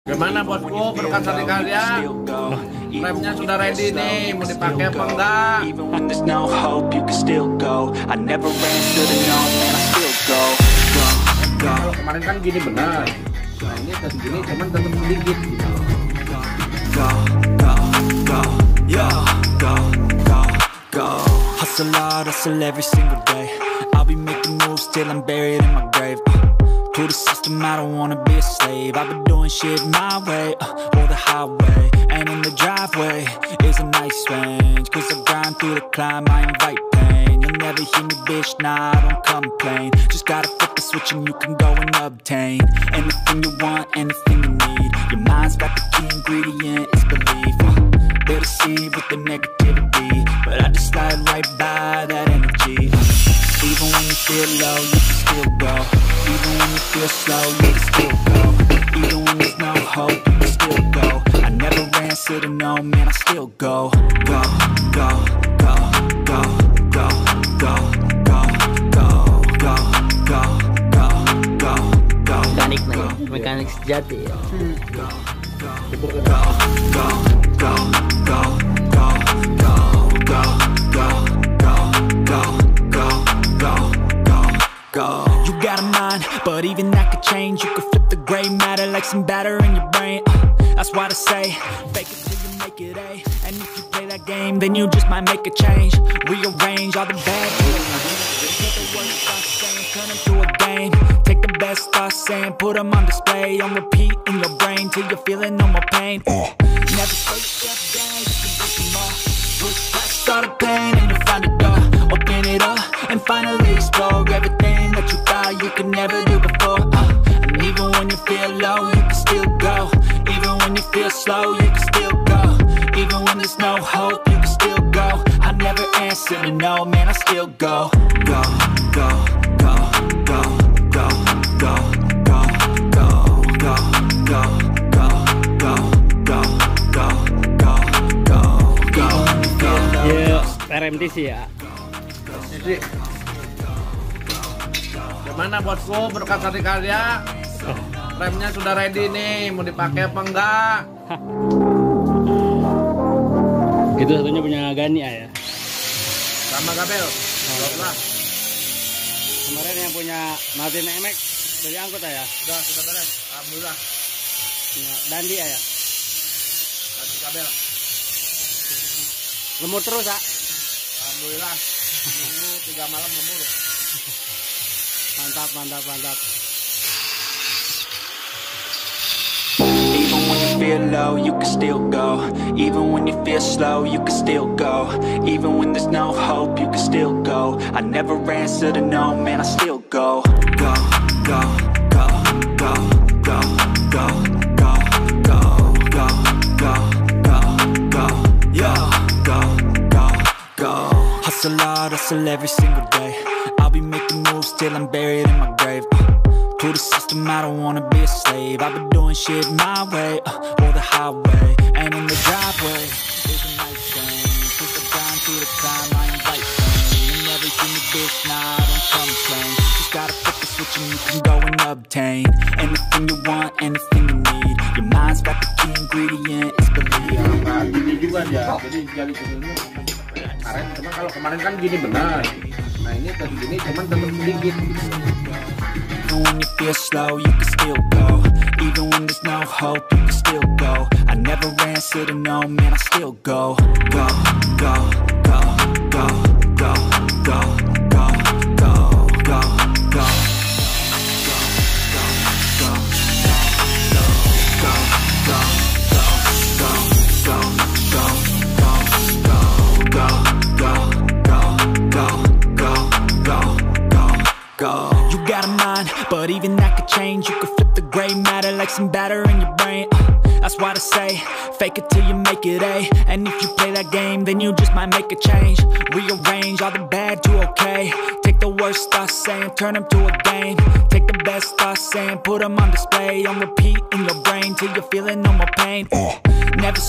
Gimana bosku, berkat dari kalian? Remnya sudah ready nih, mau dipakai apa enggak? Kalau kemarin kan gini benar. Nah ini tadi gini cuman tetap sedikit gitu. Hustle hard, hustle every single day. I'll be making moves till I'm buried in my grave. To the system, I don't wanna be a slave. I've been doing shit my way, or the highway. And in the driveway is a nice range. Cause I grind through the climb, I invite pain. You'll never hear me, bitch, nah, I don't complain. Just gotta flip the switch and you can go and obtain anything you want, anything you need. Your mind's got the key ingredient, it's belief. They'll deceive with the negativity, but I just slide right by that energy. Even when you feel low, you can still go. Even when you feel slow, you can still go. Even when there's no hope, you can still go. I never answer to no, man, I still go. Go, go, go, go, go, go, go, go, go, go, go, go, go. Mekanik nih, mekanik sejati ya. Go, go, go, go, go, go, go, go, go, go, go, go. You got a mind, but even that could change. You could flip the gray matter like some batter in your brain. That's why I say, fake it till you make it A. And if you play that game, then you just might make a change. Rearrange all the bad feelings. Take the words start saying, turn them to a game. Take the best start saying, put them on display. On repeat in your brain till you're feeling no more pain. Never slow yourself down, you can do some more. Push past all the pain and you'll find a door. Open it up and finally explore everything that you thought you could never do before. And even when you feel low, you can still go. Even when you feel slow, you can still go. Even when there's no hope, you can still go. I never answer to no, man, I still go. Go, go, go, go, go, go, go, go, go, go, go, go, go, go, go, go, go. Iya, RMTC ya. Jadi, gimana bosku, berkat dari kalian? Remnya sudah ready nih, mau dipakai apa enggak? Itu satunya punya Gani ya. Sama Gabel. Lah. Kemarin yang punya Martin MX dari angkut ya. Sudah beres. Alhamdulillah. Punya Dandi ya. Lagi Gabel. Lembur terus ya. Alhamdulillah. Minggu 3 malam lembur. Mantap, mantap, mantap. Even when you feel low, you can still go. Even when you feel slow, you can still go. Even when there's no hope, you can still go. I never answer to no, man, I still go. Go, go, go, go, go, go, go, go, go, go, go, go, yeah, go, go, go. Hustle hard, hustle every single day. I'll be making moves till I'm buried in my grave. To the system, I don't wanna be a slave. I've been doing shit my way, or the highway. And in the driveway is a nice range. Cause I grind through the climb, I invite pain. You never hear me, bitch, nah, I don't complain. Just gotta flip the switch and you can go and obtain anything you want, anything you need. Your mind's got the key ingredient, it's belief. Gini juga ya, jadi jali kecilnya karet. Cuma kalau kemarin kan gini benar. Nah ini tadi gini cuman tetap sedikit. Even when you feel slow, you can still go. Even when there's no hope, you can still go. I never answer to no, man, I still go. Go, go, go, go, go, go, go, go, go, go. You got a mind, but even that could change. You could flip the gray matter like some batter in your brain. That's why I say, fake it till you make it A. And if you play that game, then you just might make a change. Rearrange all the bad to okay. Take the worst start saying, turn them to a game. Take the best start saying, put them on display. On repeat in your brain till you're feeling no more pain. Never